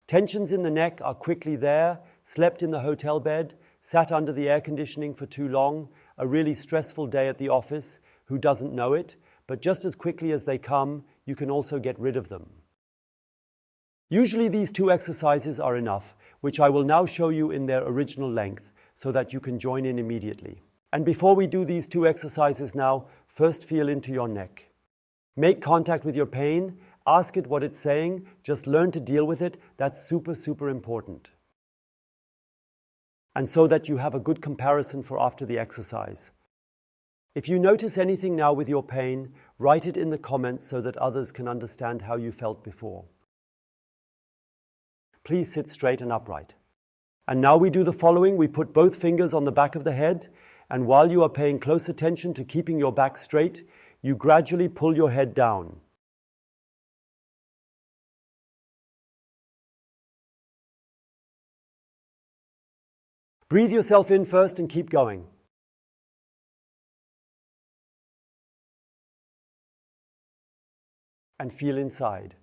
Tensions in the neck are quickly there, slept in the hotel bed, sat under the air conditioning for too long, a really stressful day at the office, who doesn't know it, but just as quickly as they come, you can also get rid of them. Usually these 2 exercises are enough, which I will now show you in their original length, so that you can join in immediately. And before we do these 2 exercises now, first feel into your neck. Make contact with your pain, ask it what it's saying, just learn to deal with it. That's super, super important. And so that you have a good comparison for after the exercise. If you notice anything now with your pain, write it in the comments so that others can understand how you felt before. Please sit straight and upright. And now we do the following. We put both fingers on the back of the head, and while you are paying close attention to keeping your back straight, you gradually pull your head down. Breathe yourself in first and keep going. And feel inside.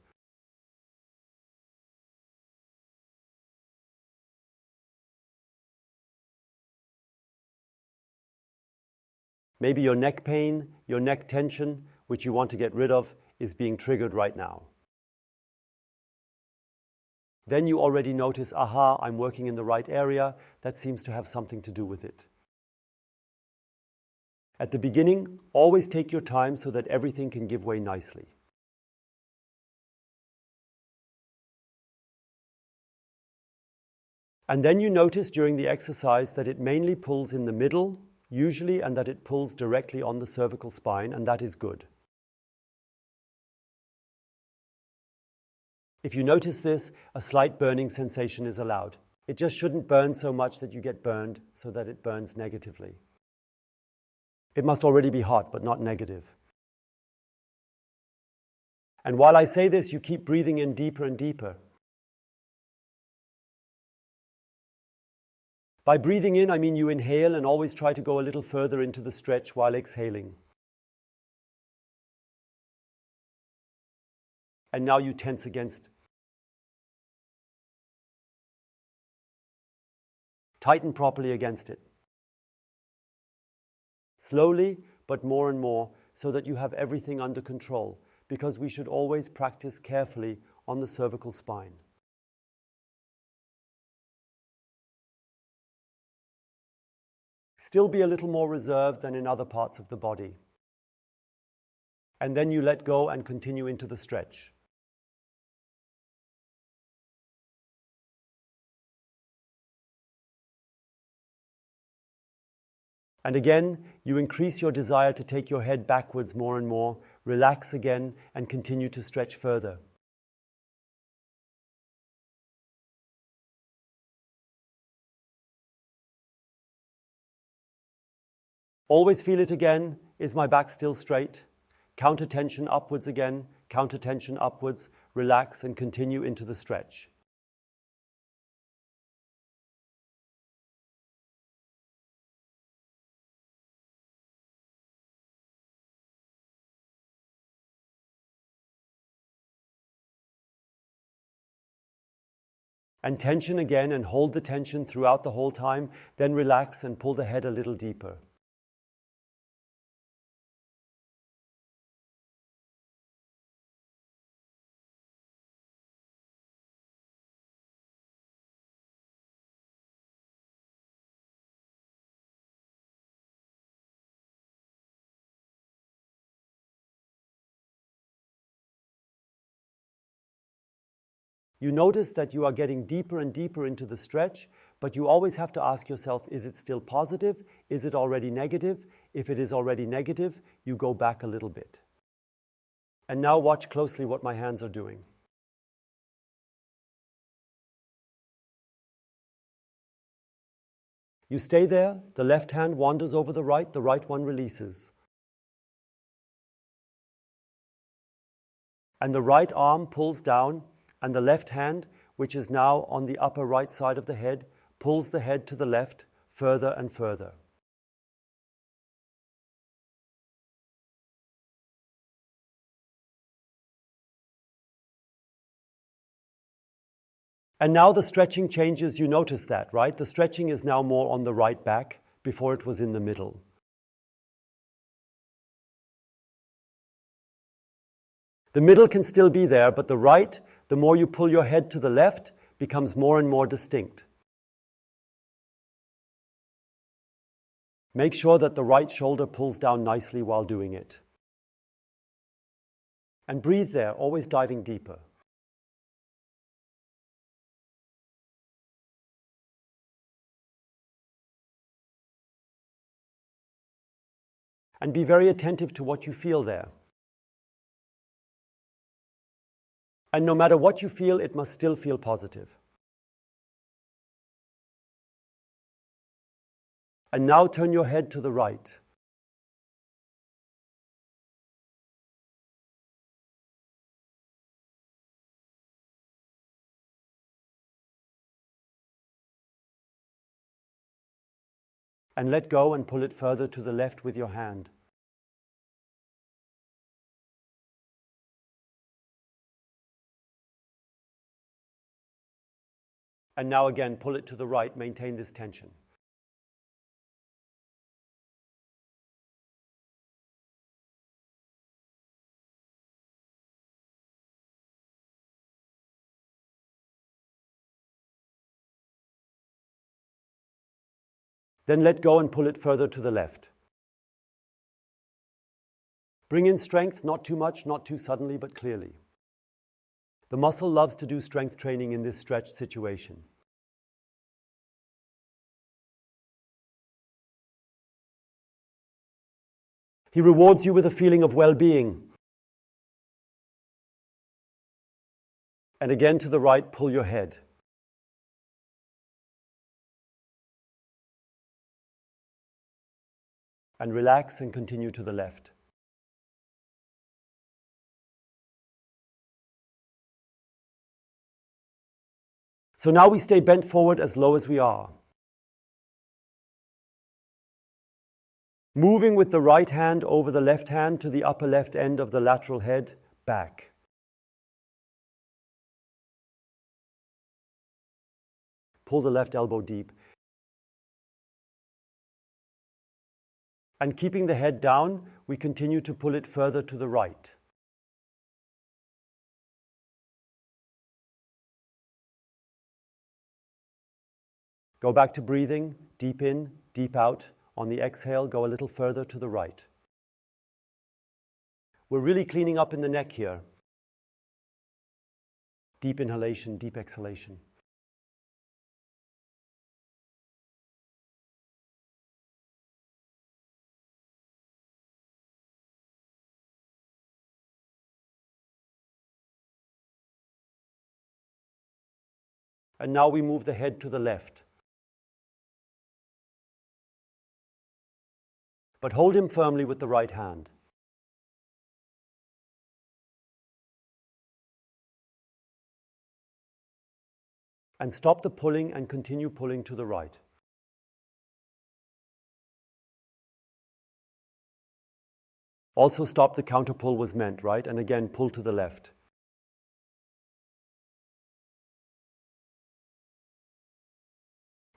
Maybe your neck pain, your neck tension, which you want to get rid of, is being triggered right now. Then you already notice, aha, I'm working in the right area. That seems to have something to do with it. At the beginning, always take your time so that everything can give way nicely. And then you notice during the exercise that it mainly pulls in the middle, usually, and that it pulls directly on the cervical spine, and that is good. If you notice this, a slight burning sensation is allowed. It just shouldn't burn so much that you get burned, so that it burns negatively. It must already be hot, but not negative. And while I say this, you keep breathing in deeper and deeper. By breathing in, I mean you inhale and always try to go a little further into the stretch while exhaling. And now you tense against. Tighten properly against it. Slowly, but more and more, so that you have everything under control, because we should always practice carefully on the cervical spine. Still be a little more reserved than in other parts of the body. And then you let go and continue into the stretch. And again, you increase your desire to take your head backwards more and more, relax again, and continue to stretch further. Always feel it again. Is my back still straight? Counter tension upwards again, counter tension upwards, relax and continue into the stretch. And tension again, and hold the tension throughout the whole time, then relax and pull the head a little deeper. You notice that you are getting deeper and deeper into the stretch, but you always have to ask yourself, is it still positive? Is it already negative? If it is already negative, you go back a little bit. And now watch closely what my hands are doing. You stay there, the left hand wanders over the right one releases. And the right arm pulls down, and the left hand, which is now on the upper right side of the head, pulls the head to the left further and further. And now the stretching changes, you notice that, right? The stretching is now more on the right back before it was in the middle. The middle can still be there, but the right, the more you pull your head to the left, becomes more and more distinct. Make sure that the right shoulder pulls down nicely while doing it. And breathe there, always diving deeper. And be very attentive to what you feel there. And no matter what you feel, it must still feel positive. And now turn your head to the right. And let go and pull it further to the left with your hand. And now again, pull it to the right, maintain this tension. Then let go and pull it further to the left. Bring in strength, not too much, not too suddenly, but clearly. The muscle loves to do strength training in this stretched situation. He rewards you with a feeling of well-being. And again to the right, pull your head. And relax and continue to the left. So now we stay bent forward as low as we are. Moving with the right hand over the left hand to the upper left end of the lateral head, back. Pull the left elbow deep. And keeping the head down, we continue to pull it further to the right. Go back to breathing, deep in, deep out. On the exhale, go a little further to the right. We're really cleaning up in the neck here. Deep inhalation, deep exhalation. And now we move the head to the left. But hold him firmly with the right hand. And stop the pulling and continue pulling to the right. Also stop the counter pull was meant, right? And again, pull to the left.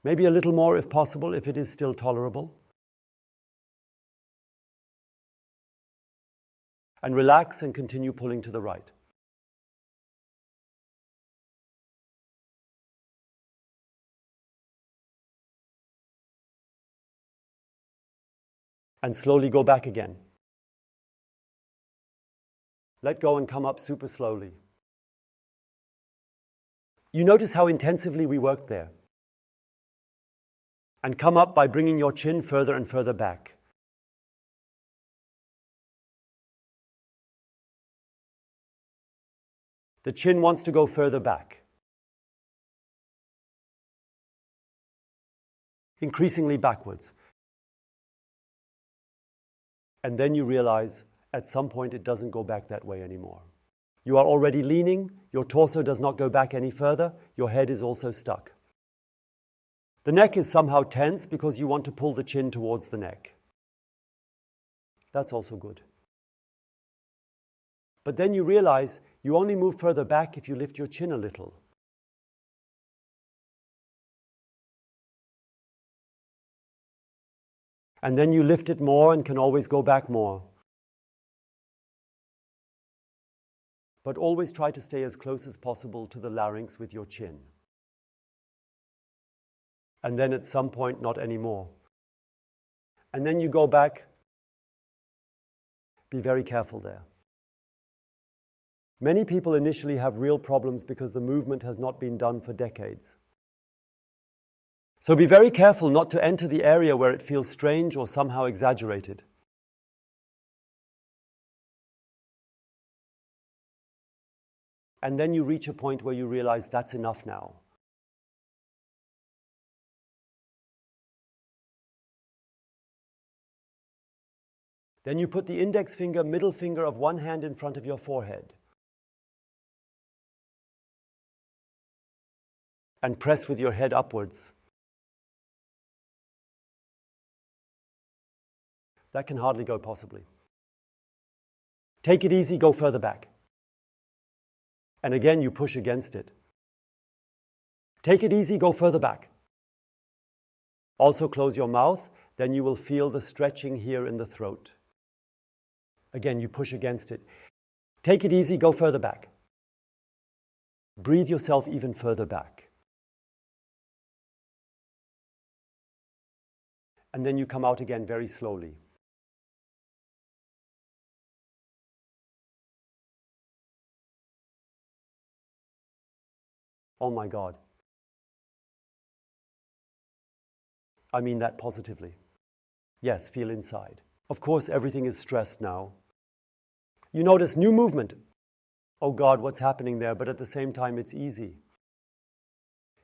Maybe a little more if possible, if it is still tolerable. And relax and continue pulling to the right. And slowly go back again. Let go and come up super slowly. You notice how intensively we worked there. And come up by bringing your chin further and further back. The chin wants to go further back. Increasingly backwards. And then you realize at some point it doesn't go back that way anymore. You are already leaning, your torso does not go back any further, your head is also stuck. The neck is somehow tense because you want to pull the chin towards the neck. That's also good. But then you realize you only move further back if you lift your chin a little. And then you lift it more and can always go back more. But always try to stay as close as possible to the larynx with your chin. And then at some point, not anymore. And then you go back. Be very careful there. Many people initially have real problems because the movement has not been done for decades. So be very careful not to enter the area where it feels strange or somehow exaggerated. And then you reach a point where you realize that's enough now. Then you put the index finger, middle finger of one hand in front of your forehead. And press with your head upwards. That can hardly go possibly. Take it easy, go further back. And again, you push against it. Take it easy, go further back. Also close your mouth, then you will feel the stretching here in the throat. Again, you push against it. Take it easy, go further back. Breathe yourself even further back. And then you come out again very slowly. Oh my God. I mean that positively. Yes, feel inside. Of course, everything is stressed now. You notice new movement. Oh God, what's happening there? But at the same time, it's easy.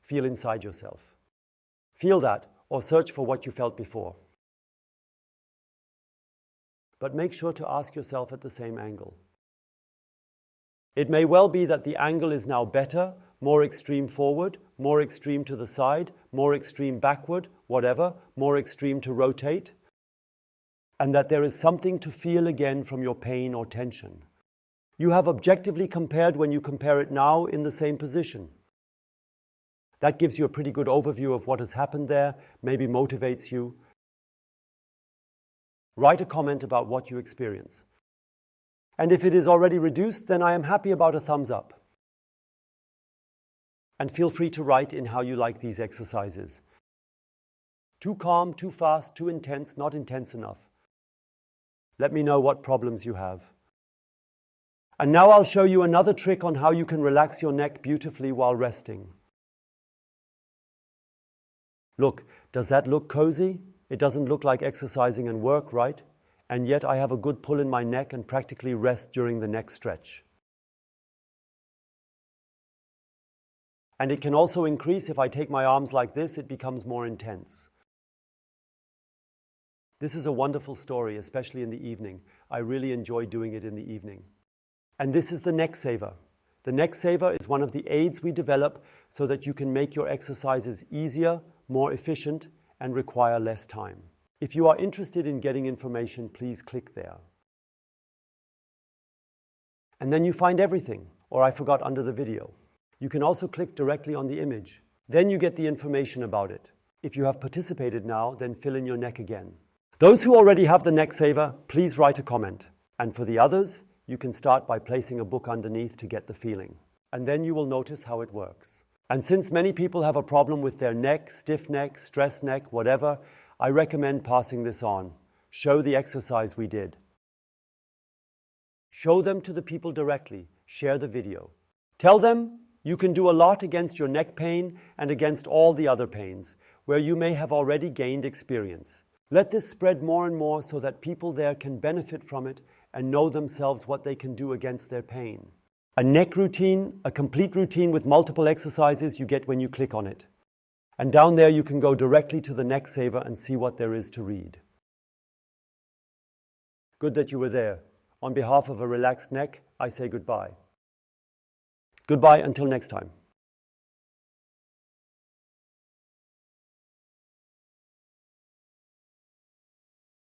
Feel inside yourself. Feel that, or search for what you felt before. But make sure to ask yourself at the same angle. It may well be that the angle is now better, more extreme forward, more extreme to the side, more extreme backward, whatever, more extreme to rotate, and that there is something to feel again from your pain or tension. You have objectively compared when you compare it now in the same position. That gives you a pretty good overview of what has happened there, maybe motivates you. Write a comment about what you experience. And if it is already reduced, then I am happy about a thumbs up. And feel free to write in how you like these exercises. Too calm, too fast, too intense, not intense enough. Let me know what problems you have. And now I'll show you another trick on how you can relax your neck beautifully while resting. Look, does that look cozy? It doesn't look like exercising and work, right? And yet I have a good pull in my neck and practically rest during the neck stretch. And it can also increase if I take my arms like this, it becomes more intense. This is a wonderful story, especially in the evening. I really enjoy doing it in the evening. And this is the neck saver. The neck saver is one of the aids we develop so that you can make your exercises easier, more efficient, and require less time. If you are interested in getting information, please click there. And then you find everything, or I forgot under the video. You can also click directly on the image. Then you get the information about it. If you have participated now, then fill in your neck again. Those who already have the neck saver, please write a comment. And for the others, you can start by placing a book underneath to get the feeling. And then you will notice how it works. And since many people have a problem with their neck, stiff neck, stress neck, whatever, I recommend passing this on. Show the exercise we did. Show them to the people directly. Share the video. Tell them you can do a lot against your neck pain and against all the other pains, where you may have already gained experience. Let this spread more and more so that people there can benefit from it and know themselves what they can do against their pain. A neck routine, a complete routine with multiple exercises you get when you click on it. And down there you can go directly to the neck saver and see what there is to read. Good that you were there. On behalf of a relaxed neck, I say goodbye. Goodbye until next time.